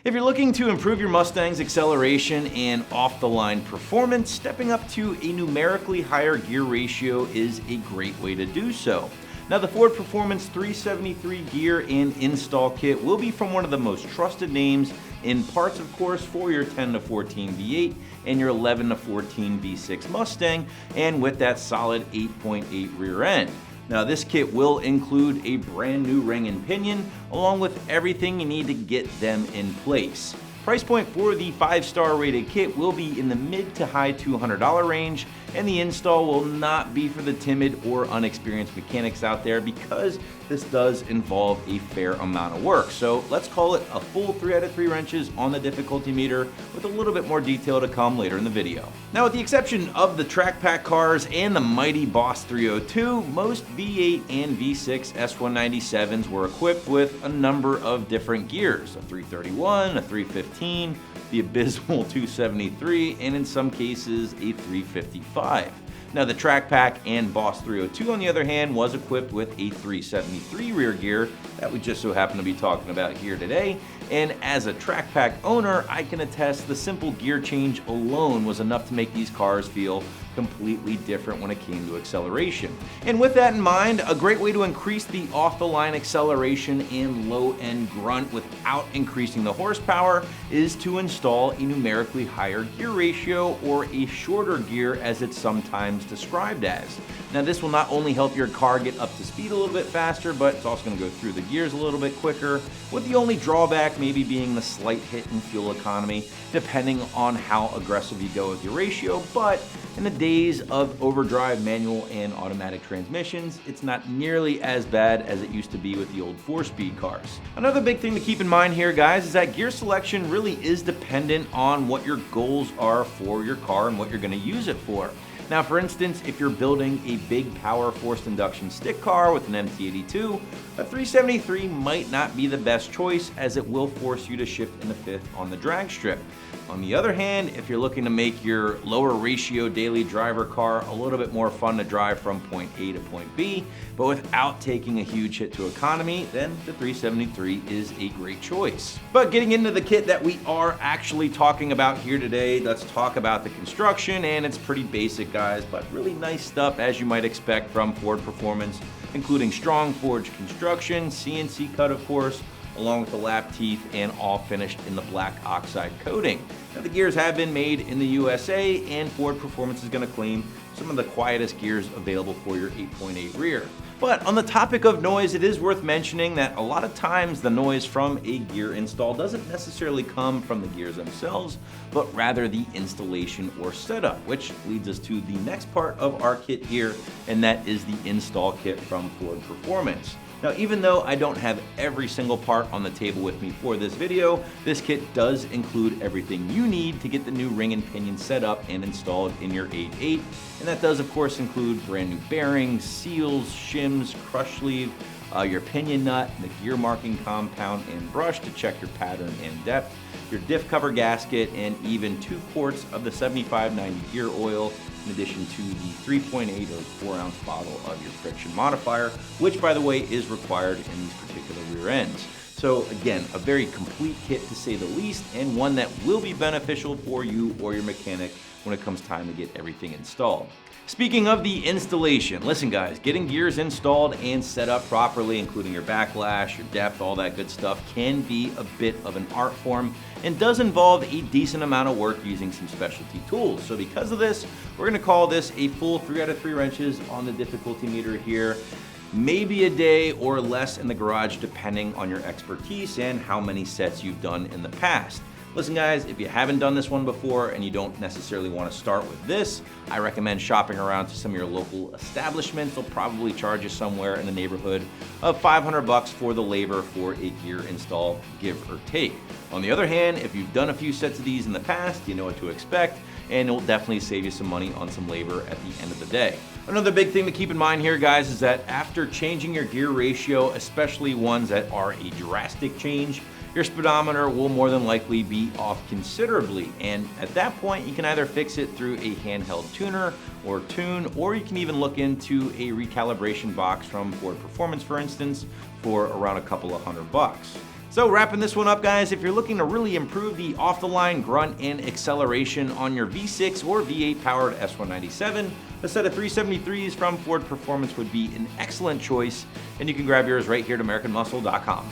If you're looking to improve your Mustang's acceleration and off-the-line performance, stepping up to a numerically higher gear ratio is a great way to do so. Now, the Ford Performance 373 gear and install kit will be from one of the most trusted names in parts, of course, for your 10 to 14 V8 and your 11 to 14 V6 Mustang, and with that solid 8.8 rear end. Now, this kit will include a brand new ring and pinion, along with everything you need to get them in place. Price point for the 5-star rated kit will be in the mid to high $200 range, and the install will not be for the timid or unexperienced mechanics out there because this does involve a fair amount of work. So let's call it a full 3 out of 3 wrenches on the difficulty meter, with a little bit more detail to come later in the video. Now, with the exception of the track pack cars and the mighty Boss 302, most V8 and V6 S197s were equipped with a number of different gears: a 331, a 315, the abysmal 273, and in some cases a 355. Now, the track pack and Boss 302, on the other hand, was equipped with a 373 rear gear that we just so happen to be talking about here today. And as a track pack owner, I can attest the simple gear change alone was enough to make these cars feel completely different when it came to acceleration. And with that in mind, a great way to increase the off-the-line acceleration and low-end grunt without increasing the horsepower is to install a numerically higher gear ratio, or a shorter gear as it's sometimes described as. Now, this will not only help your car get up to speed a little bit faster, but it's also going to go through the gears a little bit quicker, with the only drawback maybe being the slight hit in fuel economy, depending on how aggressive you go with your ratio. But in the days of overdrive manual and automatic transmissions, it's not nearly as bad as it used to be with the old 4-speed cars. Another big thing to keep in mind here, guys, is that gear selection really is dependent on what your goals are for your car and what you're going to use it for. Now, for instance, if you're building a big power forced induction stick car with an MT82, a 373 might not be the best choice, as it will force you to shift in the fifth on the drag strip. On the other hand, if you're looking to make your lower ratio daily driver car a little bit more fun to drive from point A to point B, but without taking a huge hit to economy, then the 373 is a great choice. But getting into the kit that we are actually talking about here today, let's talk about the construction, and it's pretty basic, guys, but really nice stuff as you might expect from Ford Performance, including strong forged construction, CNC cut of course, along with the lap teeth, and all finished in the black oxide coating. Now, the gears have been made in the USA, and Ford Performance is going to claim some of the quietest gears available for your 8.8 rear. But on the topic of noise, it is worth mentioning that a lot of times the noise from a gear install doesn't necessarily come from the gears themselves, but rather the installation or setup, which leads us to the next part of our kit here, and that is the install kit from Ford Performance. Now, even though I don't have every single part on the table with me for this video, this kit does include everything you need to get the new ring and pinion set up and installed in your 8.8. And that does, of course, include brand new bearings, seals, shims, crush sleeve, your pinion nut, the gear marking compound and brush to check your pattern and depth, your diff cover gasket, and even 2 quarts of the 7590 gear oil, in addition to the 3.8 or 4-ounce bottle of your friction modifier, which, by the way, is required in these particular rear ends. So again, a very complete kit to say the least, and one that will be beneficial for you or your mechanic when it comes time to get everything installed. Speaking of the installation, listen guys, getting gears installed and set up properly, including your backlash, your depth, all that good stuff, can be a bit of an art form and does involve a decent amount of work using some specialty tools. So because of this, we're gonna call this a full 3 out of 3 wrenches on the difficulty meter here. Maybe a day or less in the garage, depending on your expertise and how many sets you've done in the past. Listen guys, if you haven't done this one before and you don't necessarily want to start with this, I recommend shopping around to some of your local establishments. They'll probably charge you somewhere in the neighborhood of $500 for the labor for a gear install, give or take. On the other hand, if you've done a few sets of these in the past, you know what to expect, and it will definitely save you some money on some labor at the end of the day. Another big thing to keep in mind here, guys, is that after changing your gear ratio, especially ones that are a drastic change, your speedometer will more than likely be off considerably. And at that point, you can either fix it through a handheld tuner or tune, or you can even look into a recalibration box from Ford Performance, for instance, for around a couple of $100. So wrapping this one up, guys, if you're looking to really improve the off-the-line grunt and acceleration on your V6 or V8 powered S197, a set of 373s from Ford Performance would be an excellent choice, and you can grab yours right here at AmericanMuscle.com.